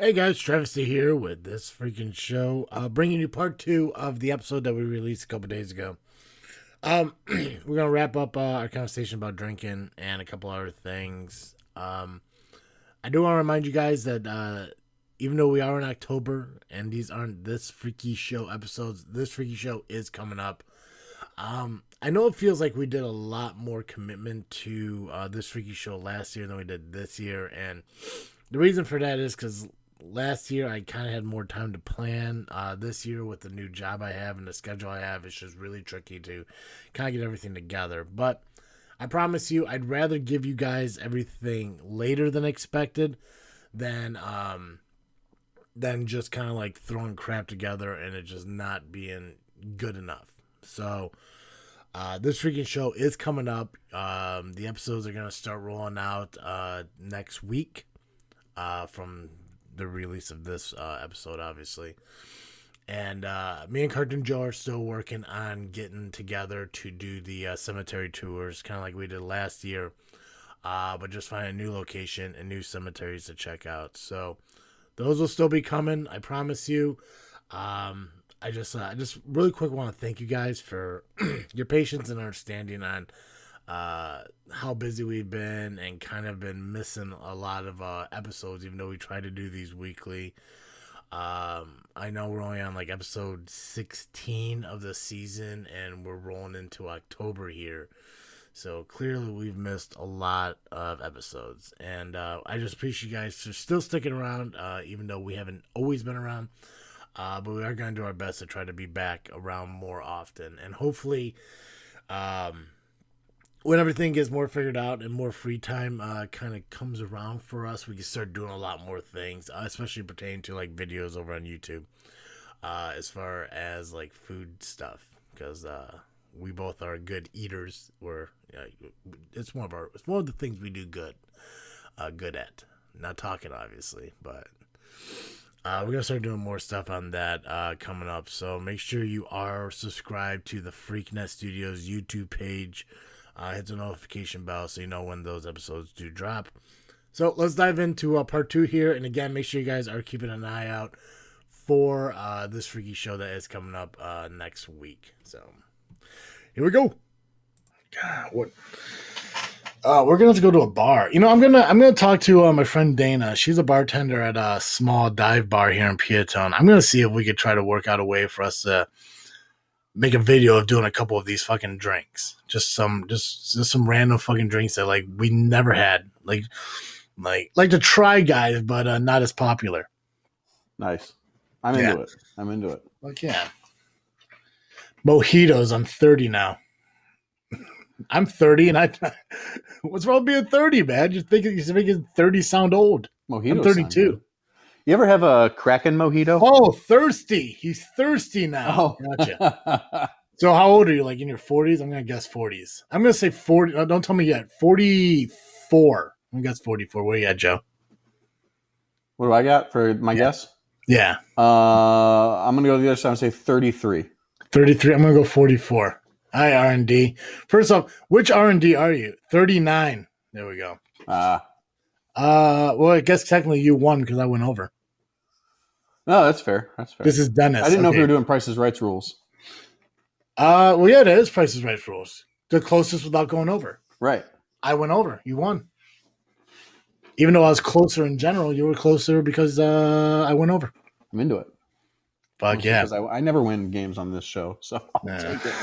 Hey guys, Travis here with this freaking show, bringing you part two of the episode that we released a couple days ago. We're gonna wrap up our conversation about drinking and a couple other things. I do want to remind you guys that even though we are in October and these aren't this freaky show episodes, this freaky show is coming up. I know it feels like we did a lot more commitment to this freaky show last year than we did this year, and the reason for that is because last year I kind of had more time to plan. This year, with the new job I have and the schedule I have, it's just really tricky to kind of get everything together. But I promise you, I'd rather give you guys everything later than expected than just kind of like throwing crap together and it just not being good enough. So this freaking show is coming up. The episodes are going to start rolling out next week from the release of this episode, obviously. And me and Cartoon Joe are still working on getting together to do the cemetery tours, kind of like we did last year, but just find a new location and new cemeteries to check out. So those will still be coming, I promise you. I just really quick want to thank you guys for your patience and understanding on how busy we've been and kind of been missing a lot of episodes, even though we try to do these weekly. I know we're only on like episode 16 of the season and we're rolling into October here. So clearly we've missed a lot of episodes, and I just appreciate you guys for still sticking around, even though we haven't always been around. But we are going to do our best to try to be back around more often, and hopefully, when everything gets more figured out and more free time kind of comes around for us, we can start doing a lot more things, especially pertaining to like videos over on YouTube, as far as like food stuff, because we both are good eaters. It's one of the things we do good at. Not talking, obviously, but we're gonna start doing more stuff on that coming up. So make sure you are subscribed to the Freakin Studios YouTube page. Hit the notification bell so you know when those episodes do drop. So let's dive into part two here. And again, make sure you guys are keeping an eye out for this freaky show that is coming up next week. So here we go. God, what? We're gonna have to go to a bar. You know, I'm gonna talk to my friend Dana. She's a bartender at a small dive bar here in Peatone. I'm gonna see if we could try to work out a way for us to make a video of doing a couple of these fucking drinks. Just some random fucking drinks that like we never had. Like to try guys, but not as popular. Nice. I'm into it. Like, yeah. Mojitos. I'm 30 now. I'm 30 and what's wrong with being 30, man? You're making 30 sound old. Mojitos. I'm 32. You ever have a Kraken mojito? Oh, thirsty. He's thirsty now. Oh. Gotcha. So how old are you? Like in your 40s? I'm going to guess 40s. I'm going to say 40. No, don't tell me yet. 44. I'm going to guess 44. Where you at, Joe? What do I got for my guess? Yeah. I'm going to go to the other side and say 33. 33. I'm going to go 44. Hi, R&D. First off, which R&D are you? 39. There we go. Well, I guess technically you won because I went over. No, that's fair. This is Dennis. I didn't know if we were doing Price is Right rules. Well, yeah, that is Price is Right rules. The closest without going over. Right. I went over. You won. Even though I was closer in general, you were closer because I went over. I'm into it. Fuck yeah. Because I never win games on this show, so I'll take it.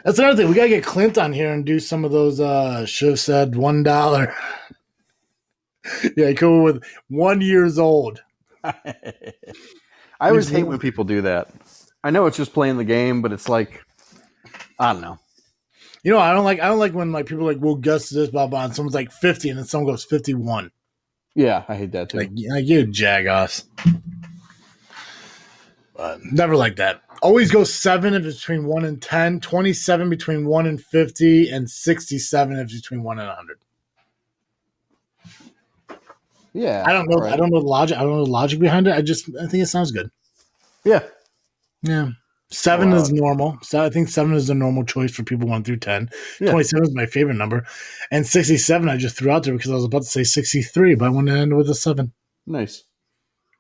That's another thing. We gotta get Clint on here and do some of those should have said $1. Yeah, come with 1 year old. I always hate when people do that. I know it's just playing the game, but it's like, I don't know. You know, I don't like when like people are like, we'll guess this, blah blah, and someone's like 50 and then someone goes 51. Yeah, I hate that too. Like you jagoffs. But never like that. Always go 7 if it's between 1 and 10, 27 between 1 and 50, and 67 if it's between 1 and 100. Yeah. I don't know. Right. I don't know the logic. I don't know the logic behind it. I think it sounds good. Yeah. Yeah. 7 is normal. So I think 7 is the normal choice for people 1 through 10. Yeah. 27 is my favorite number. And 67 I just threw out there because I was about to say 63, but I want to end with a 7. Nice.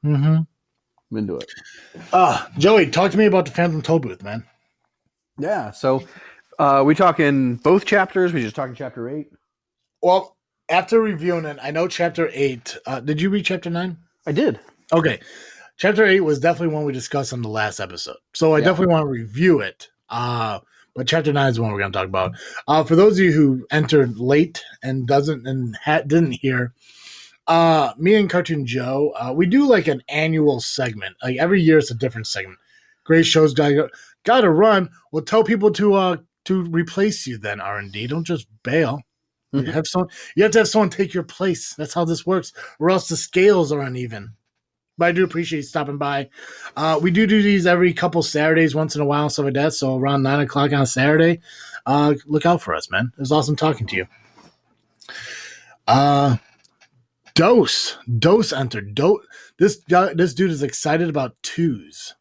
Mm-hmm. I'm into it. Joey, talk to me about the Phantom Tollbooth, man. Yeah. So we talking both chapters? We just talking chapter 8? Well, after reviewing it, I know chapter 8. Did you read chapter 9? I did. Okay. Chapter 8 was definitely one we discussed on the last episode. So I definitely want to review it. But chapter 9 is the one we're going to talk about. For those of you who entered late and didn't hear, me and Cartoon Joe, we do like an annual segment. Like every year it's a different segment. Great shows gotta run. We'll tell people to replace you then, R&D. Don't just bail. You have to have someone take your place. That's how this works. Or else the scales are uneven. But I do appreciate you stopping by. We do these every couple Saturdays, once in a while, and stuff like that. So around 9 o'clock on a Saturday, look out for us, man. It was awesome talking to you. Dose entered. This dude is excited about twos.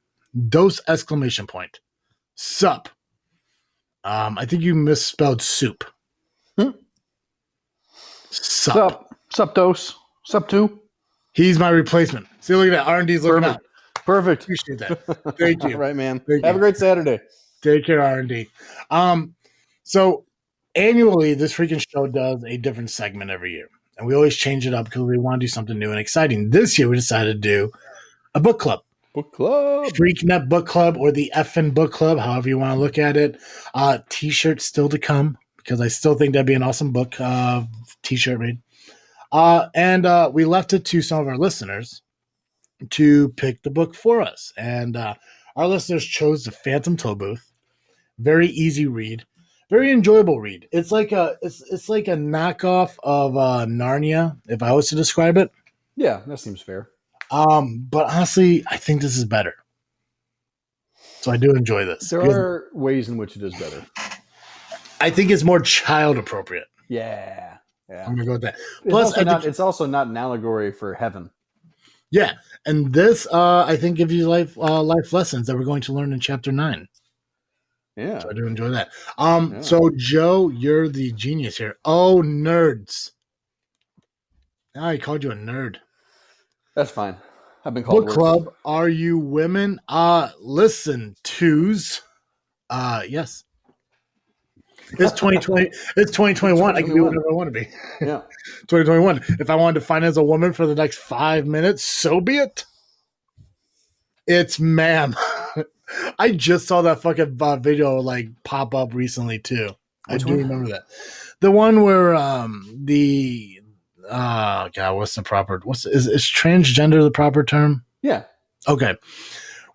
Dose exclamation point. Sup. I think you misspelled soup. Sup. Dose. Sup 2. He's my replacement. See, look at that. R&D's looking out. Perfect. Appreciate that. Thank you. All right, man. Have a great Saturday. Take care, R&D. So annually, this freaking show does a different segment every year. And we always change it up because we want to do something new and exciting. This year, we decided to do a book club. Book club. Freaknet Book Club or the effing Book Club, however you want to look at it. T-shirts still to come because I still think that'd be an awesome book T-shirt made. And we left it to some of our listeners to pick the book for us. And our listeners chose The Phantom Tollbooth. Very easy read. Very enjoyable read. It's like a knockoff of Narnia, if I was to describe it. Yeah, that seems fair. But honestly, I think this is better. So I do enjoy this. There are ways in which it is better. I think it's more child appropriate. Yeah. I'm gonna go with that. Plus, it's also not an allegory for heaven. Yeah, and this I think gives you life lessons that we're going to learn in chapter 9. Yeah, so I do enjoy that. So Joe, you're the genius here. Oh, nerds! I called you a nerd. That's fine. I've been called book club. Are you women? Listen, twos. Yes. It's 2020. It's 2021. I can be whatever I want to be. Yeah. 2021. If I wanted to finance a woman for the next 5 minutes, so be it. It's ma'am. I just saw that fucking video like pop up recently too. I do remember that. The one where what's the proper? Is transgender the proper term? Yeah. Okay.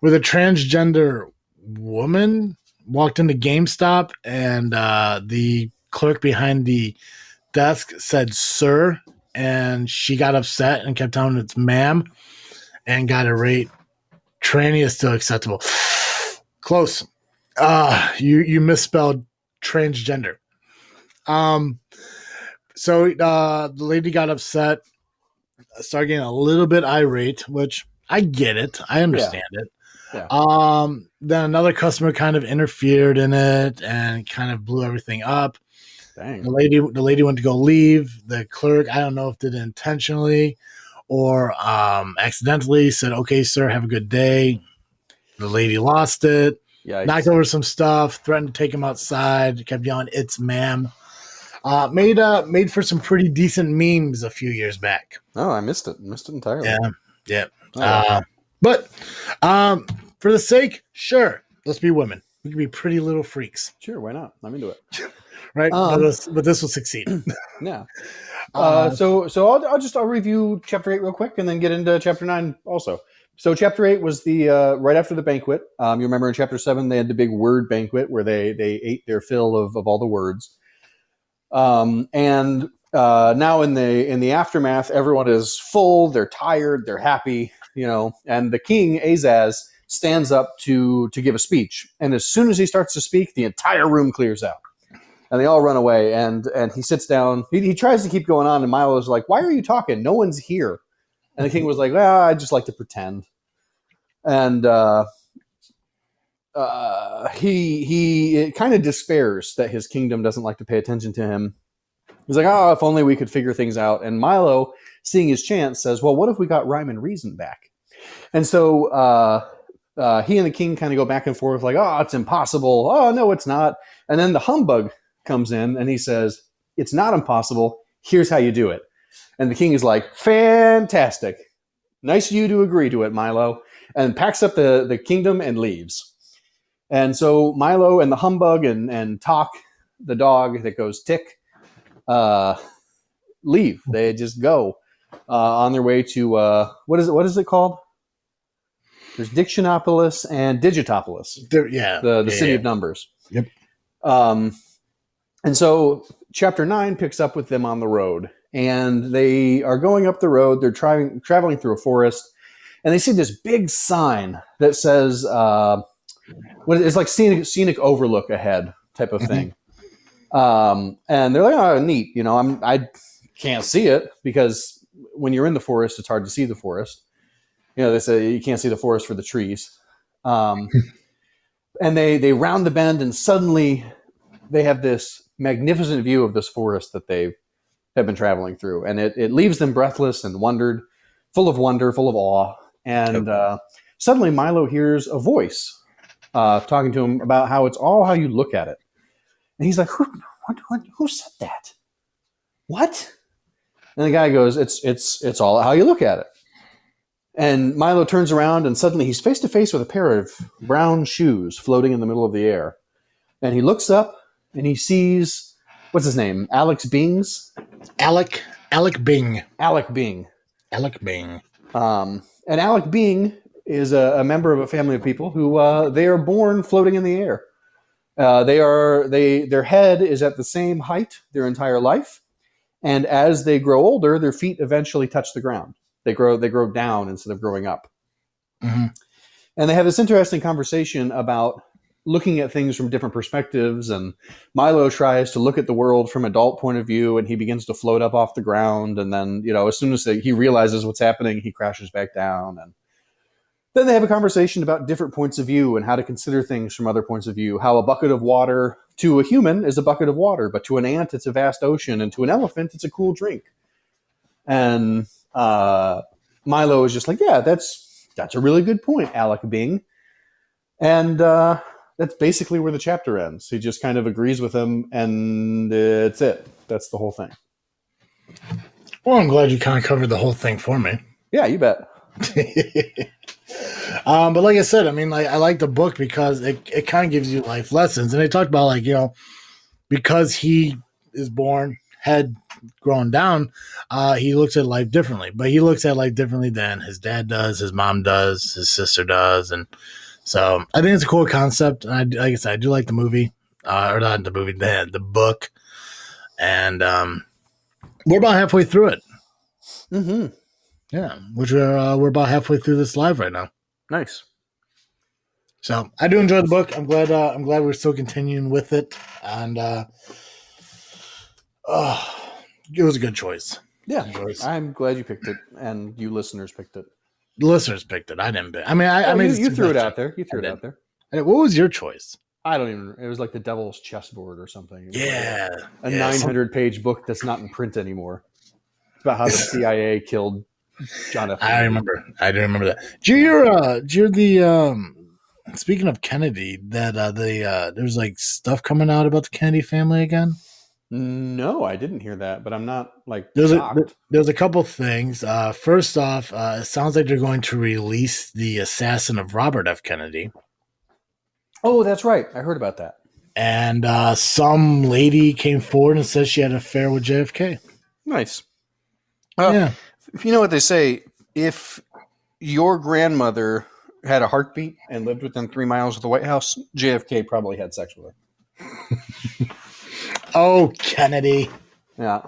Where the transgender woman walked into GameStop and the clerk behind the desk said "sir," and she got upset and kept telling it's "ma'am" and got a rate. Tranny is still acceptable. Close. You misspelled transgender. So the lady got upset, started getting a little bit irate, which I get it. I understand it. Yeah. Then another customer kind of interfered in it and kind of blew everything up. Dang. The lady went to go leave. The clerk, I don't know if did it intentionally or accidentally, said, "Okay, sir, have a good day." The lady lost it. Yikes. Knocked over some stuff, threatened to take him outside, kept yelling, "It's ma'am." Made for some pretty decent memes a few years back. Oh, I missed it. Missed it entirely. Yeah. But for the sake, sure, let's be women. We can be pretty little freaks. Sure, why not? I'm into it. Right? But this will succeed. Yeah. So I'll review chapter 8 real quick and then get into chapter 9 also. So chapter 8 was the right after the banquet. You remember in chapter 7 they had the big word banquet where they ate their fill of all the words. And now in the aftermath, everyone is full, they're tired, they're happy, and the king, Azaz, stands up to give a speech. And as soon as he starts to speak, the entire room clears out. And they all run away, and he sits down. He tries to keep going on, and Milo is like, "Why are you talking? No one's here." And the king was like, "Well, I just like to pretend." And he kind of despairs that his kingdom doesn't like to pay attention to him. He's like, oh, if only we could figure things out. And Milo, seeing his chance, says, well, what if we got Rhyme and Reason back? And so he and the king kind of go back and forth like, oh, it's impossible. Oh, no, it's not. And then the humbug comes in and he says, it's not impossible. Here's how you do it. And the king is like, fantastic. Nice of you to agree to it, Milo. And packs up the kingdom and leaves. And so Milo and the humbug and Talk, the dog that goes tick, leave. They just go on their way to what is it called? There's Dictionopolis and Digitopolis. The city of numbers. Yep. And so chapter 9 picks up with them on the road, and they are going up the road. They're traveling through a forest, and they see this big sign that says it's like scenic overlook ahead type of thing. And they're like, oh, neat. I can't see it because when you're in the forest, it's hard to see the forest. They say you can't see the forest for the trees. And they round the bend, and suddenly they have this magnificent view of this forest that they have been traveling through. And it leaves them breathless and full of wonder, full of awe. And suddenly Milo hears a voice talking to him about how it's all how you look at it. And he's like, who said that? What? And the guy goes, it's all how you look at it. And Milo turns around, and suddenly he's face to face with a pair of brown shoes floating in the middle of the air. And he looks up and he sees, what's his name? Alex Bing's? Alec Bing. Alec Bing. Alec Bing. And Alec Bing is a member of a family of people who they are born floating in the air. Their head is at the same height their entire life, and as they grow older, their feet eventually touch the ground. They grow down instead of growing up. Mm-hmm. And they have this interesting conversation about looking at things from different perspectives. And Milo tries to look at the world from an adult point of view, and he begins to float up off the ground. And then, as soon as he realizes what's happening, he crashes back down. And then they have a conversation about different points of view and how to consider things from other points of view. How a bucket of water to a human is a bucket of water, but to an ant, it's a vast ocean. And to an elephant, it's a cool drink. And Milo is just like, yeah, that's a really good point, Alec Bing. And that's basically where the chapter ends. He just kind of agrees with him, and it's it. That's the whole thing. Well, I'm glad you kind of covered the whole thing for me. Yeah, you bet. But like I said, I like the book because it kind of gives you life lessons. And they talked about because he is born head grown down, he looks at life differently. But he looks at life differently than his dad does, his mom does, his sister does. And so I think it's a cool concept. And like I said, I do like the movie, or not the movie, the book. And we're about halfway through it. Mm-hmm. Yeah, which we're about halfway through this live right now. Nice. So I do enjoy the book. I'm glad we're still continuing with it, and it was a good choice. Yeah, I'm glad you picked it, and you listeners picked it. The listeners picked it. I didn't. I mean, you threw it out there. You threw it out there. What was your choice? I don't even. It was like the Devil's Chessboard or something. Yeah, like a 900-page book that's not in print anymore. It's about how the CIA killed John F. Kennedy. I do remember that. Do you hear the speaking of Kennedy, that there's like stuff coming out about the Kennedy family again? No, I didn't hear that, but I'm not shocked. There's a couple things. First off, it sounds like they're going to release the assassin of Robert F. Kennedy. Oh, that's right. I heard about that. And some lady came forward and said she had an affair with JFK. Nice. Yeah. You know what they say? If your grandmother had a heartbeat and lived within 3 miles of the White House, JFK probably had sex with her. Oh, Kennedy. Yeah.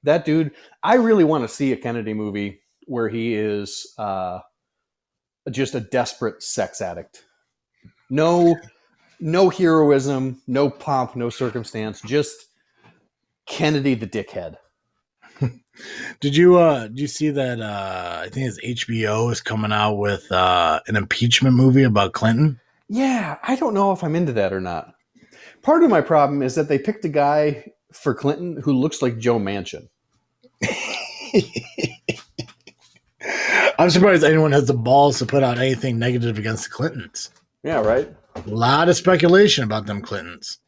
That dude, I really want to see a Kennedy movie where he is just a desperate sex addict. No heroism, no pomp, no circumstance, just Kennedy the dickhead. Did you see that I think it's HBO is coming out with an impeachment movie about Clinton? Yeah, I don't know if I'm into that or not. Part of my problem is that they picked a guy for Clinton who looks like Joe Manchin. I'm surprised anyone has the balls to put out anything negative against the Clintons. Yeah, right. A lot of speculation about them Clintons.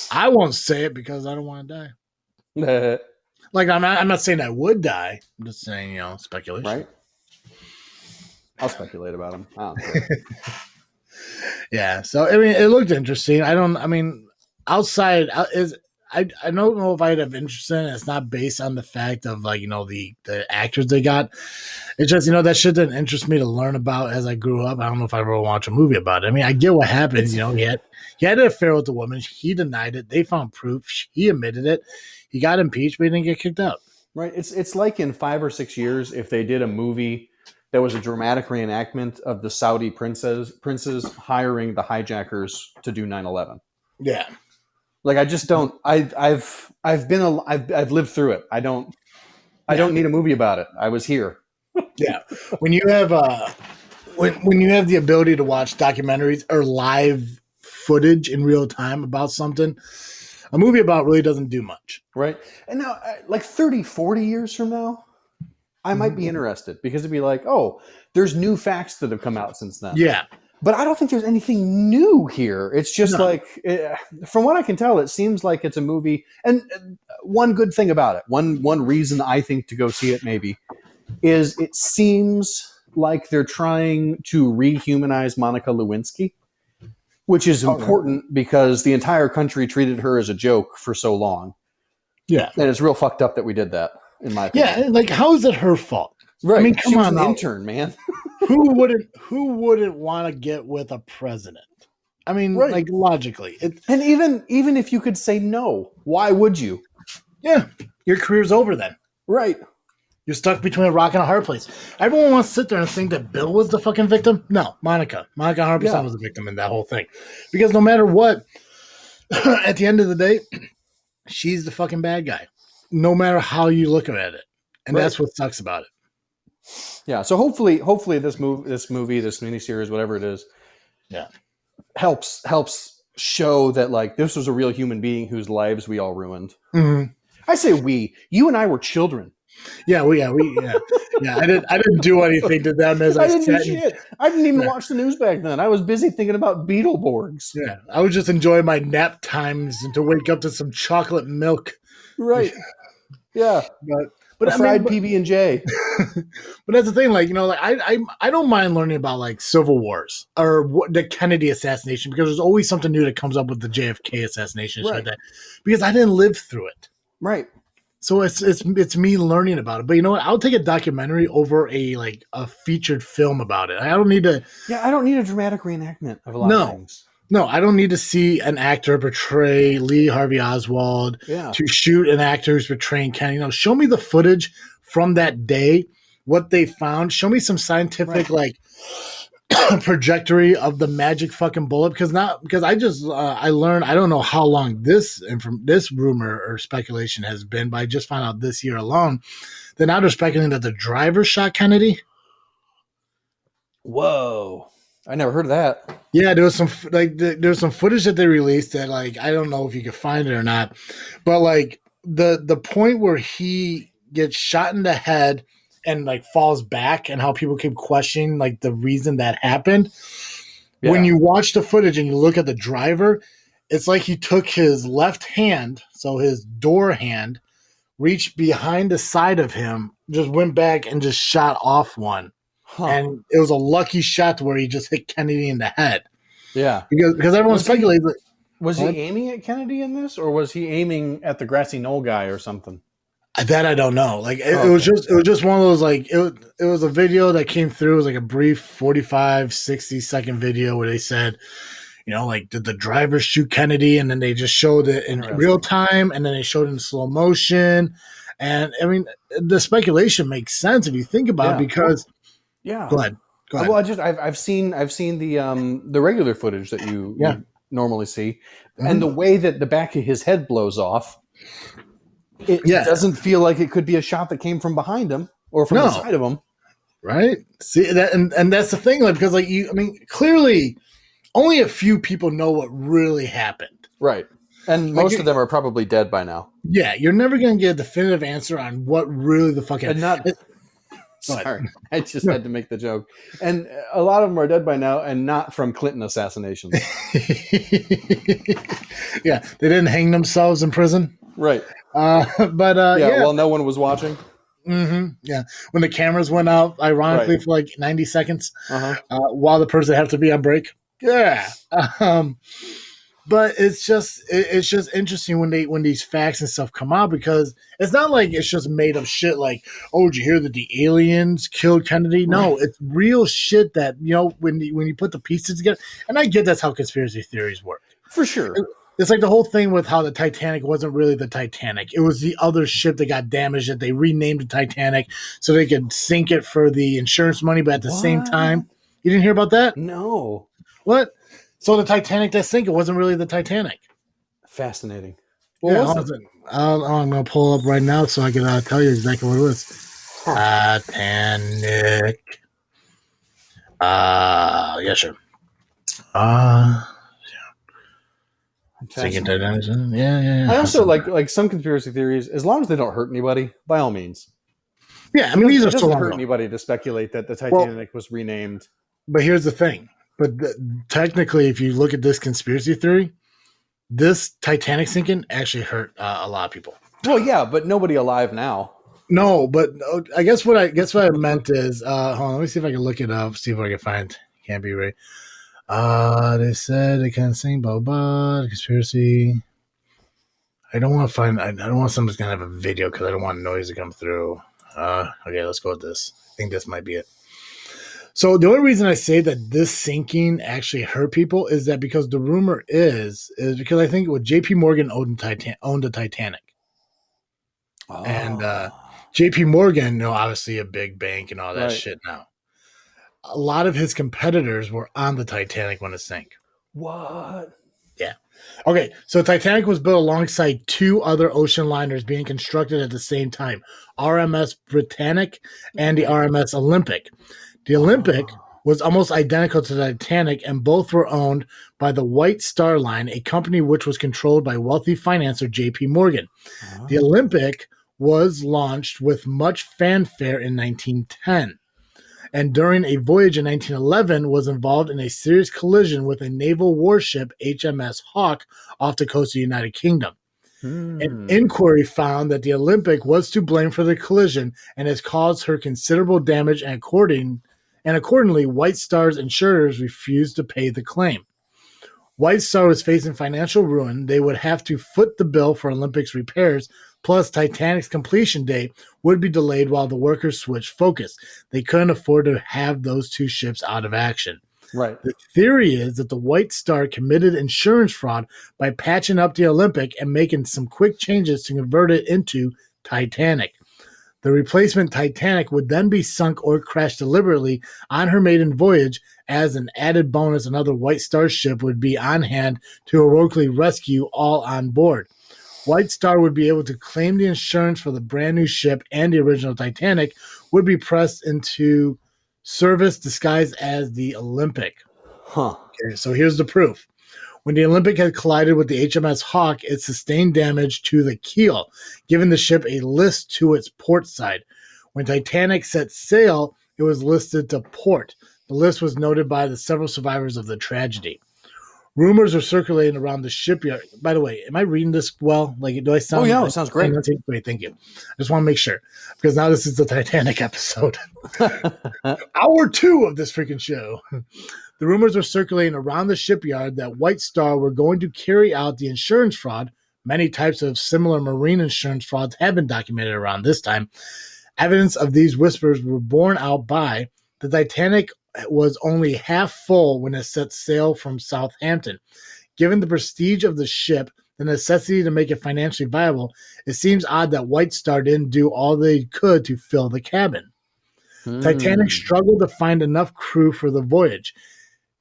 I won't say it because I don't want to die. Like I'm not saying I would die. I'm just saying, speculation. Right. I'll speculate about him. I don't care. Yeah. So I mean, it looked interesting. Outside is. I don't know if I'd have interest in it. It's not based on the fact of the actors they got. It's just that shit didn't interest me to learn about as I grew up. I don't know if I ever watched a movie about it. I mean, I get what happened. He had an affair with the woman. He denied it. They found proof. He admitted it. He got impeached, but he didn't get kicked out. Right. It's like in 5 or 6 years if they did a movie that was a dramatic reenactment of the Saudi princes hiring the hijackers to do 9/11. Yeah. Like I just don't. I've lived through it. I don't need a movie about it. I was here. Yeah. When you have when you have the ability to watch documentaries or live footage in real time about something, a movie about really doesn't do much. Right. And now, like 30, 40 years from now, I might be interested because it'd be like, oh, there's new facts that have come out since then. Yeah. But I don't think there's anything new here. It's just from what I can tell, it seems like it's a movie. And one good thing about it, one reason I think to go see it maybe, is it seems like they're trying to rehumanize Monica Lewinsky, which is important because the entire country treated her as a joke for so long. Yeah. And it's real fucked up that we did that, in my opinion. Yeah, like how is it her fault? Right. I mean, come on, an intern, man. Who wouldn't want to get with a president? I mean, like logically. And even if you could say no, why would you? Yeah. Your career's over then. Right. You're stuck between a rock and a hard place. Everyone wants to sit there and think that Bill was the fucking victim. No, Monica 100% was the victim in that whole thing. Because no matter what, at the end of the day, she's the fucking bad guy. No matter how you look at it. And that's what sucks about it. Yeah, so hopefully this movie, this miniseries, whatever it is, helps show that like this was a real human being whose lives we all ruined. Mm-hmm. I say we. You and I were children. Yeah. I didn't do anything to them as I didn't do shit. I didn't even watch the news back then. I was busy thinking about Beetleborgs. Yeah, I was just enjoying my nap times and to wake up to some chocolate milk. Right. Yeah. But fried PB&J. But that's the thing, like I don't mind learning about like civil wars or the Kennedy assassination because there's always something new that comes up with the JFK assassination, like that, because I didn't live through it. Right. So it's me learning about it. But you know what? I'll take a documentary over a featured film about it. I don't need to. Yeah, I don't need a dramatic reenactment of a lot of things. No, I don't need to see an actor portray Lee Harvey Oswald to shoot an actor who's portraying Kennedy. Show me the footage from that day, what they found. Show me some scientific trajectory of the magic fucking bullet. Because I learned, I don't know how long this rumor or speculation has been, but I just found out this year alone that now they're speculating that the driver shot Kennedy. Whoa. I never heard of that. Yeah, there was some footage that they released that I don't know if you can find it or not, but the point where he gets shot in the head and falls back and how people keep questioning the reason that happened. Yeah. When you watch the footage and you look at the driver, it's like he took his left hand, so his door hand, reached behind the side of him, just went back and just shot off one. Huh. And it was a lucky shot where he just hit Kennedy in the head. Yeah. Because everyone speculates. Was he aiming at Kennedy in this, or was he aiming at the grassy knoll guy or something? That I don't know. It was just one of those it was a video that came through. It was a brief 45, 60 second video where they said, did the driver shoot Kennedy? And then they just showed it in real time, and then they showed it in slow motion. And I mean, the speculation makes sense if you think about it because. Yeah. Go ahead. Well, I've seen the regular footage that you normally see, and the way that the back of his head blows off, it doesn't feel like it could be a shot that came from behind him or from the side of him. Right. See that, and that's the thing, because clearly only a few people know what really happened. Right. And Like, most of them are probably dead by now. yeah, you're never going to get a definitive answer on what really the fuck happened. And not. Go ahead. Sorry, I just had to make the joke. And a lot of them are dead by now, and not from Clinton assassinations. Yeah, they didn't hang themselves in prison. Right. But yeah. Well, no one was watching. Yeah, when the cameras went out, ironically, Right. for like 90 seconds, Uh-huh. while the person had to be on break. Yeah. But it's just interesting when these facts and stuff come out, because it's not like it's just made up shit like, oh, did you hear that the aliens killed Kennedy? No, it's real shit that, when you put the pieces together. And I get that's how conspiracy theories work. For sure. It's like the whole thing with how the Titanic wasn't really the Titanic. It was the other ship that got damaged that they renamed the Titanic so they could sink it for the insurance money. But at the same time, you didn't hear about that? No. What? So the Titanic that sank, it wasn't really the Titanic. Fascinating. What was it? I'm going to pull up right now so I can tell you exactly what it was. Titanic. Yeah, sure. Sinking Titanic. Yeah. I also like some conspiracy theories, as long as they don't hurt anybody, by all means. Yeah, I mean, these are it so doesn't long hurt ago. anybody to speculate that the Titanic was renamed. But here's the thing. But technically, if you look at this conspiracy theory, this Titanic sinking actually hurt a lot of people. Well, yeah, but nobody alive now. No, but I guess what I meant is, hold on, let me see if I can look it up, see if I can find. Can't be right. They said they can't sing, blah blah. Conspiracy. I don't want to find. I don't want somebody's gonna have a video because I don't want noise to come through. Okay, let's go with this. I think this might be it. So the only reason I say that this sinking actually hurt people is that because the rumor is because I think what JP Morgan owned the Titanic. Oh. And JP Morgan, obviously a big bank and all that shit now. A lot of his competitors were on the Titanic when it sank. What? Yeah. Okay, so Titanic was built alongside two other ocean liners being constructed at the same time, RMS Britannic and the RMS Olympic. The Olympic was almost identical to the Titanic, and both were owned by the White Star Line, a company which was controlled by wealthy financier J.P. Morgan. The Olympic was launched with much fanfare in 1910, and during a voyage in 1911 was involved in a serious collision with a naval warship, HMS Hawke, off the coast of the United Kingdom. An inquiry found that the Olympic was to blame for the collision and has caused her considerable damage, and accordingly, White Star's insurers refused to pay the claim. White Star was facing financial ruin. They would have to foot the bill for Olympic's repairs, plus Titanic's completion date would be delayed while the workers switched focus. They couldn't afford to have those two ships out of action. Right. The theory is that the White Star committed insurance fraud by patching up the Olympic and making some quick changes to convert it into Titanic. The replacement Titanic would then be sunk or crashed deliberately on her maiden voyage. As an added bonus, another White Star ship would be on hand to heroically rescue all on board. White Star would be able to claim the insurance for the brand new ship, and the original Titanic would be pressed into service disguised as the Olympic. Okay, so here's the proof. When the Olympic had collided with the HMS Hawke, it sustained damage to the keel, giving the ship a list to its port side. When Titanic set sail, it was listed to port. The list was noted by the several survivors of the tragedy. Rumors are circulating around the shipyard. By the way, am I reading this well? Like, do I sound? Oh yeah, it sounds great. Great, thank you. I just want to make sure, because now this is the Titanic episode. Hour 2 of this freaking show. The rumors are circulating around the shipyard that White Star were going to carry out the insurance fraud. Many types of similar marine insurance frauds have been documented around this time. Evidence of these whispers were borne out by the Titanic was only half full when it set sail from Southampton. Given the prestige of the ship, the necessity to make it financially viable, it seems odd that White Star didn't do all they could to fill the cabin. Titanic struggled to find enough crew for the voyage.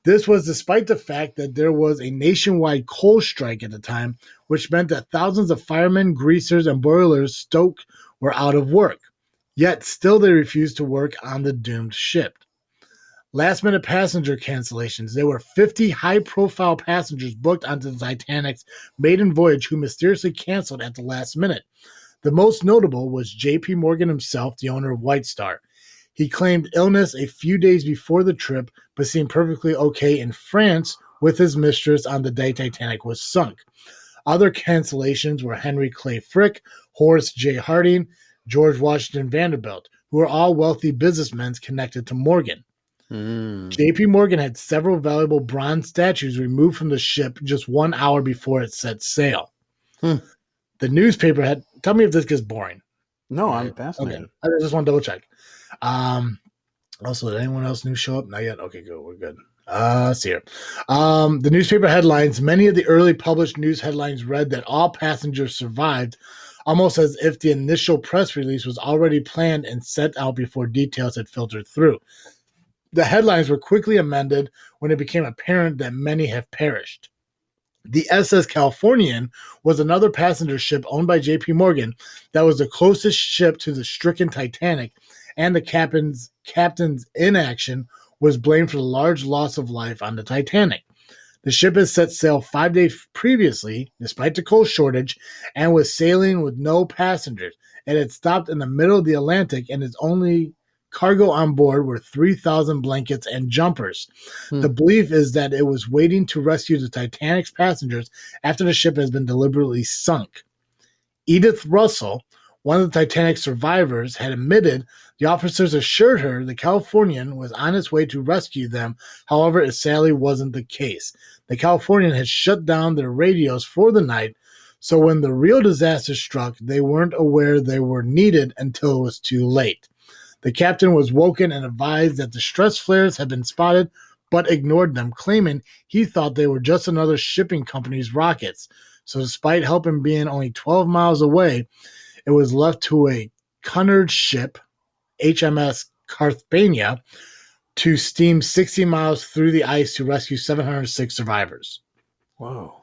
This was despite the fact that there was a nationwide coal strike at the time, which meant that thousands of firemen, greasers, and boilers stoked were out of work. Yet still they refused to work on the doomed ship. Last-minute passenger cancellations. There were 50 high-profile passengers booked onto the Titanic's maiden voyage who mysteriously canceled at the last minute. The most notable was J.P. Morgan himself, the owner of White Star. He claimed illness a few days before the trip, but seemed perfectly okay in France with his mistress on the day Titanic was sunk. Other cancellations were Henry Clay Frick, Horace J. Harding, George Washington Vanderbilt, who were all wealthy businessmen connected to Morgan. J.P. Morgan had several valuable bronze statues removed from the ship just 1 hour before it set sail. The newspaper had... Tell me if this gets boring. No, right. I'm fascinated. Okay. I just want to double check. Also, did anyone else new show up? Not yet? Okay, good. We're good. Let's see here. The newspaper headlines. Many of the early published news headlines read that all passengers survived, almost as if the initial press release was already planned and sent out before details had filtered through. The headlines were quickly amended when it became apparent that many have perished. The SS Californian was another passenger ship owned by J.P. Morgan that was the closest ship to the stricken Titanic, and the captain's inaction was blamed for the large loss of life on the Titanic. The ship had set sail 5 days previously, despite the coal shortage, and was sailing with no passengers. It had stopped in the middle of the Atlantic, and its only cargo on board were 3,000 blankets and jumpers. The belief is that it was waiting to rescue the Titanic's passengers after the ship has been deliberately sunk. Edith Russell, one of the Titanic's survivors, had admitted the officers assured her the Californian was on its way to rescue them. However, it sadly wasn't the case. The Californian had shut down their radios for the night, so when the real disaster struck, they weren't aware they were needed until it was too late. The captain was woken and advised that the stress flares had been spotted, but ignored them, claiming he thought they were just another shipping company's rockets. So despite helping being only 12 miles away, it was left to a Cunard ship, HMS Carthagena, to steam 60 miles through the ice to rescue 706 survivors. Whoa.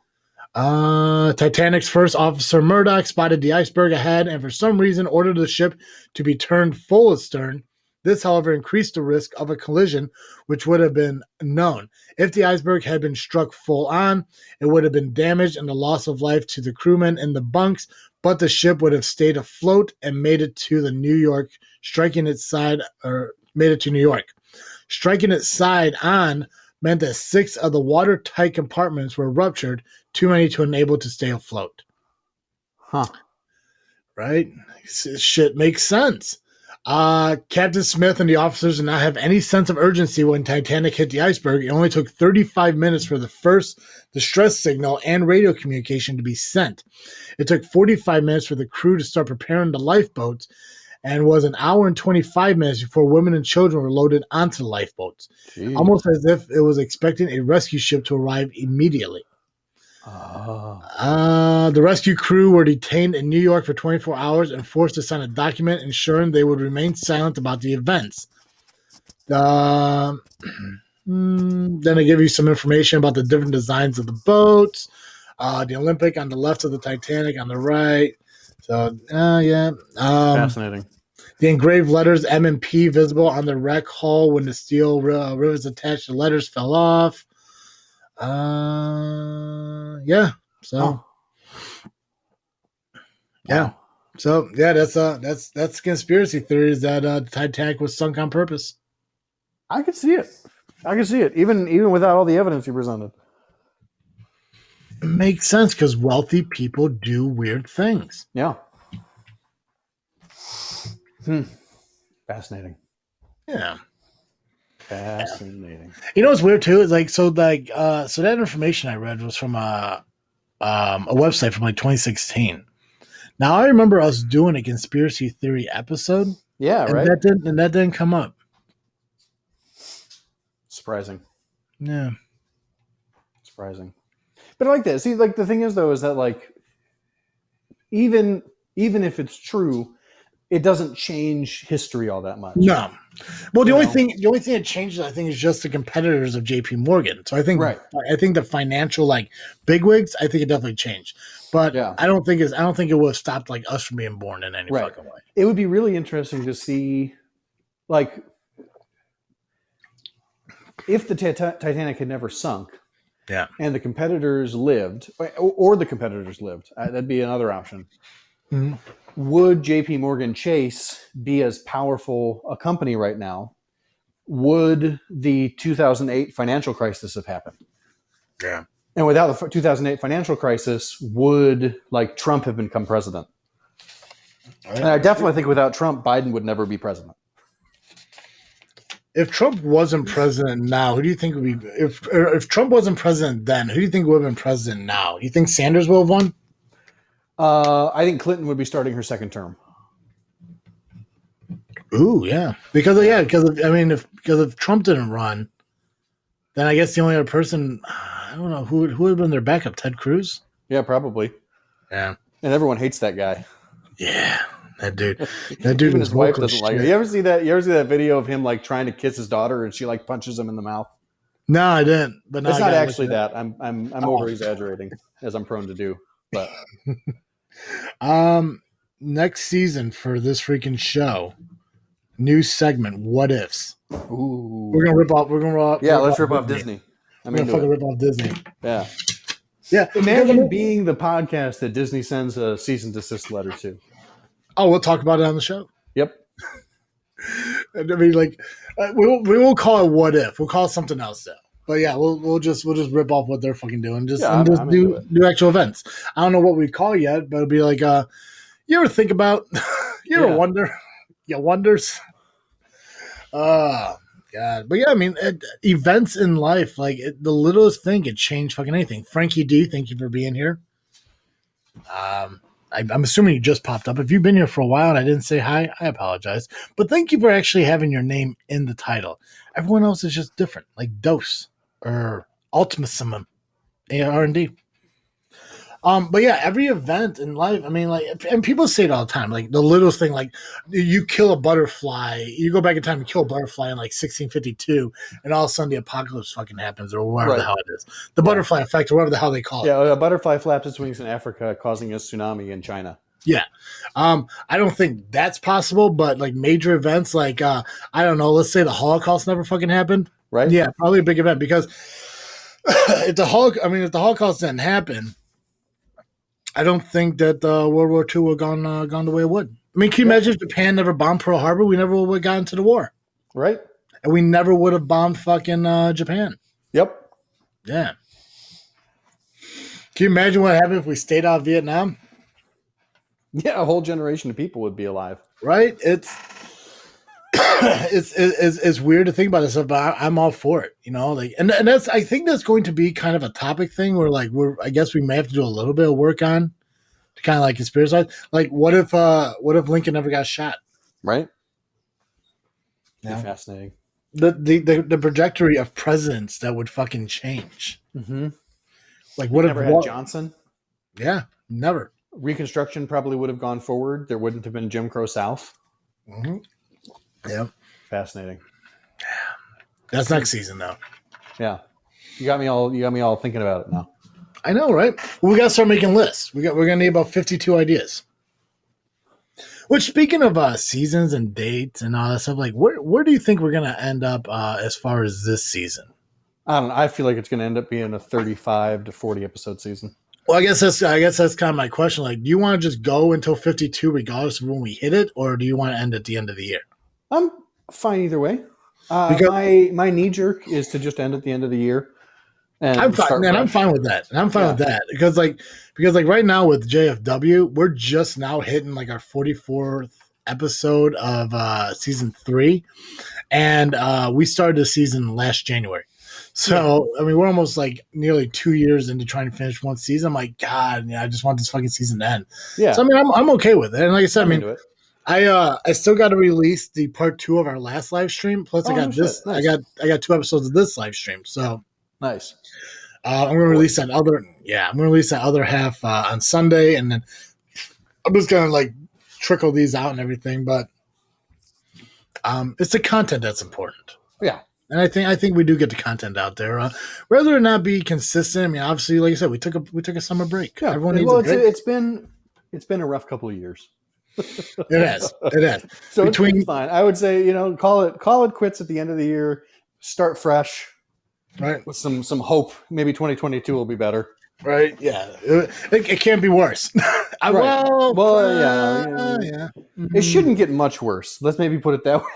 Titanic's first officer, Murdoch, spotted the iceberg ahead and for some reason ordered the ship to be turned full astern. This, however, increased the risk of a collision, which would have been known. If the iceberg had been struck full on, it would have been damaged and the loss of life to the crewmen in the bunks, but the ship would have stayed afloat and made it to New York. Striking its side on meant that 6 of the watertight compartments were ruptured, too many to enable to stay afloat. Right? Shit makes sense. Captain Smith and the officers did not have any sense of urgency when Titanic hit the iceberg. It only took 35 minutes for the first distress signal and radio communication to be sent. It took 45 minutes for the crew to start preparing the lifeboats, and was an hour and 25 minutes before women and children were loaded onto the lifeboats. Jeez. Almost as if it was expecting a rescue ship to arrive immediately. The rescue crew were detained in New York for 24 hours and forced to sign a document ensuring they would remain silent about the events. Then I give you some information about the different designs of the boats. The Olympic on the left of the Titanic on the right. So, yeah. Fascinating. The engraved letters M and P visible on the wreck hull when the steel rivets attached to the letters fell off. Yeah. So, yeah. So, yeah, that's conspiracy theories that the Titanic was sunk on purpose. I could see it. Even without all the evidence you presented. It makes sense because wealthy people do weird things. Yeah. Fascinating. Yeah. Fascinating. You know what's weird too? Is so that information I read was from a website from 2016. Now I remember us doing a conspiracy theory episode. Yeah, and right. That didn't come up. Surprising. Yeah. Surprising. But I like that. See, the thing is though, is that even if it's true, it doesn't change history all that much. No. Well, the only thing that changes, I think, is just the competitors of J.P. Morgan. So I think, I think the financial bigwigs, I think it definitely changed. But I don't think it would have stopped us from being born in any fucking way. It would be really interesting to see, if the Titanic had never sunk, Yeah. and the competitors lived, or the competitors lived, that'd be another option. Mm-hmm. Would JP Morgan Chase be as powerful a company right now? Would the 2008 financial crisis have happened? Yeah. And without the 2008 financial crisis, would like Trump have become president? And I definitely think without Trump, Biden would never be president. If Trump wasn't president now, who do you think would be? If Trump wasn't president then, who do you think would have been president now? Do you think Sanders will have won? I think Clinton would be starting her second term. Ooh, yeah. Because if Trump didn't run, then I guess the only other person, I don't know, who would have been their backup? Ted Cruz? Yeah, probably. Yeah. And everyone hates that guy. Yeah. That dude. That dude. Even his wife doesn't like it. You ever see that video of him like trying to kiss his daughter and she like punches him in the mouth? No, I didn't. But it's not actually that. I'm over exaggerating, as I'm prone to do. But next season for this freaking show, new segment, what ifs. Ooh. We're gonna rip off. Yeah, let's rip off Disney. I'm gonna fucking rip off Disney. Yeah. Yeah. Imagine being the podcast that Disney sends a cease and desist letter to. Oh, we'll talk about it on the show. Yep. I mean, like, we won't call it what if. We'll call it something else though. But yeah, we'll just rip off what they're fucking doing. Just do actual events. I don't know what we'd call it yet, but it'll be like, you ever think about? You ever wonder? Yeah, wonders. God. But yeah, I mean, events in life, like the littlest thing could change fucking anything. Frankie D, thank you for being here. I'm assuming you just popped up. If you've been here for a while and I didn't say hi, I apologize. But thank you for actually having your name in the title. Everyone else is just different, like Dose or Ultimatum, R&D. But yeah, every event in life, I mean, like, and people say it all the time, like the littlest thing, like you kill a butterfly, you go back in time and kill a butterfly in like 1652, and all of a sudden the apocalypse fucking happens, or whatever the hell it is. The butterfly effect, or whatever the hell they call it. Yeah, a butterfly flaps its wings in Africa, causing a tsunami in China. Yeah. I don't think that's possible, but like major events, like, I don't know, let's say the Holocaust never fucking happened. Right. Yeah, probably a big event, because if the Holocaust didn't happen, I don't think that World War II would have gone the way it would. I mean, can you imagine if Japan never bombed Pearl Harbor? We never would have gotten into the war. Right. And we never would have bombed fucking Japan. Yep. Yeah. Can you imagine what happened if we stayed out of Vietnam? Yeah, a whole generation of people would be alive. Right? It's weird to think about this stuff, but I'm all for it, you know. Like, and that's, I think that's going to be kind of a topic thing where, like, I guess we may have to do a little bit of work on to kind of like conspiracy. Like, what if Lincoln never got shot? Right. Yeah. Fascinating. The trajectory of presidents that would fucking change. Mm-hmm. Like, what never had Johnson? Yeah, never. Reconstruction probably would have gone forward. There wouldn't have been Jim Crow South. Mm-hmm. Yeah. Fascinating. That's next season, though. Yeah. You got me all thinking about it now. I know, right? Well, we got to start making lists. We're gonna need about 52 ideas. Which, speaking of seasons and dates and all that stuff, like, where do you think we're gonna end up as far as this season? I don't know. I feel like it's gonna end up being a 35 to 40 episode season. Well, I guess that's kind of my question. Like, do you want to just go until 52 regardless of when we hit it, or do you want to end at the end of the year? I'm fine either way. Because my knee jerk is to just end at the end of the year. And I'm fine, man. I'm fine with that. And I'm fine with that because right now with JFW, we're just now hitting like our 44th episode of season 3, and we started the season last January. So I mean, we're almost like nearly 2 years into trying to finish one season. I'm like, God, I just want this fucking season to end. Yeah. So I mean, I'm okay with it. And like I said, I still got to release the part 2 of our last live stream. Plus, I got this. Nice. I got 2 episodes of this live stream. So nice. I'm gonna release that other. Yeah, I'm gonna release that other half on Sunday, and then I'm just gonna like trickle these out and everything. But it's the content that's important. Yeah. And I think we do get the content out there. Whether or not be consistent, I mean, obviously, like I said, we took a summer break. Yeah. Everyone needs a break. It's been a rough couple of years. It has. So it's fine. I would say, call it quits at the end of the year, start fresh Right. with some hope. Maybe 2022 will be better. Right. Yeah. It can't be worse. Right. Well, Yeah. it shouldn't get much worse. Let's maybe put it that way.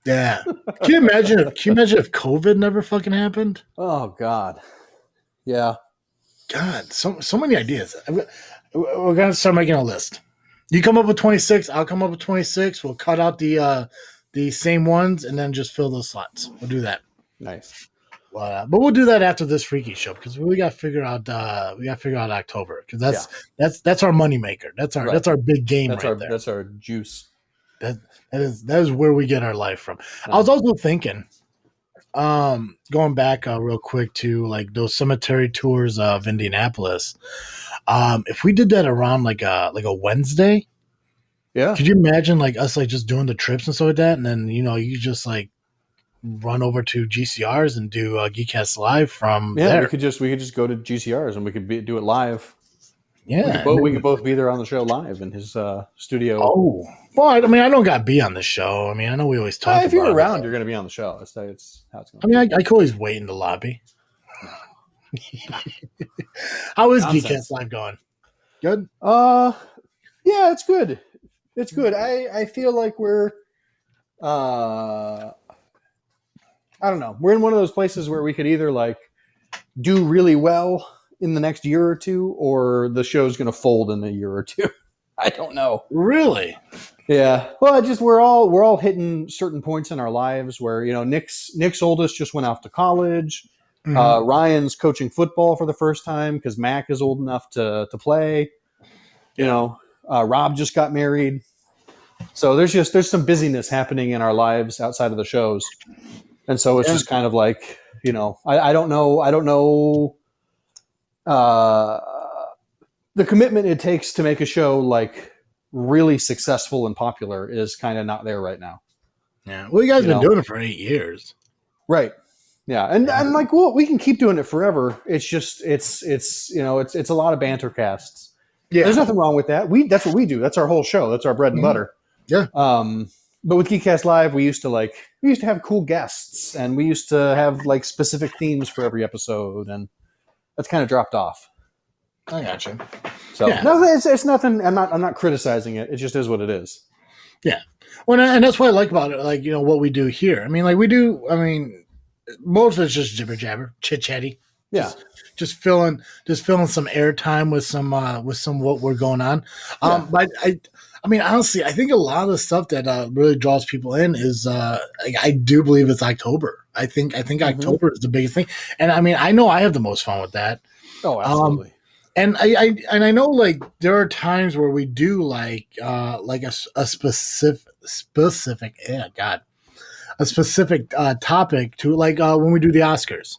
Yeah. Can you imagine if COVID never fucking happened? Oh God. Yeah. God, so many ideas. We're gonna start making a list. You come up with 26. I'll come up with 26. We'll cut out the same ones and then just fill those slots. We'll do that. Nice. But we'll do that after this Freaky show because we got to figure out October because that's our moneymaker. That's our big game there. That's our juice. That is where we get our life from. I was also thinking, going back real quick to like those cemetery tours of Indianapolis. If we did that around like a Wednesday, yeah, could you imagine like us like just doing the trips and stuff like that, and then you just like run over to GCRs and do Geekcast Live from there. We could just go to GCRs and we could do it live. Yeah, we could both be there on the show live in his studio. Oh, well, I mean, I don't got to be on the show. I mean, I know we always talk. If you're around, you're going to be on the show. It's how it's going. I mean, I could always wait in the lobby. How is Geekcast Live going? Good. Yeah, it's good. It's good. I feel like we're I don't know. We're in one of those places where we could either like do really well in the next year or two, or the show's going to fold in a year or two. I don't know. Really? Yeah. Well, we're all hitting certain points in our lives where Nick's oldest just went off to college. Mm-hmm. Ryan's coaching football for the first time because Mac is old enough to play. Rob just got married, so there's some busyness happening in our lives outside of the shows. And so it's just kind of like, I don't know. The commitment it takes to make a show like really successful and popular is kind of not there right now. Yeah. Well, you guys been doing it for 8 years. Right. Yeah. And like, well, we can keep doing it forever. It's just, it's a lot of banter casts. Yeah. There's nothing wrong with that. That's what we do. That's our whole show. That's our bread and butter. Yeah. But with Geekcast Live, we used to have cool guests, and we used to have like specific themes for every episode, and that's kind of dropped off. I gotcha. So no, it's nothing. I'm not criticizing it. It just is what it is. Yeah. Well, and that's what I like about it. Like what we do here. I mean, like we do. I mean, most of it's just jibber jabber, chit chatty. Yeah. Just filling some airtime with some what we're going on. But I mean, honestly, I think a lot of the stuff that really draws people in is I do believe it's October. I think October is the biggest thing, and I mean, I know I have the most fun with that. Oh, absolutely. And I know like there are times where we do like a specific topic to like when we do the Oscars,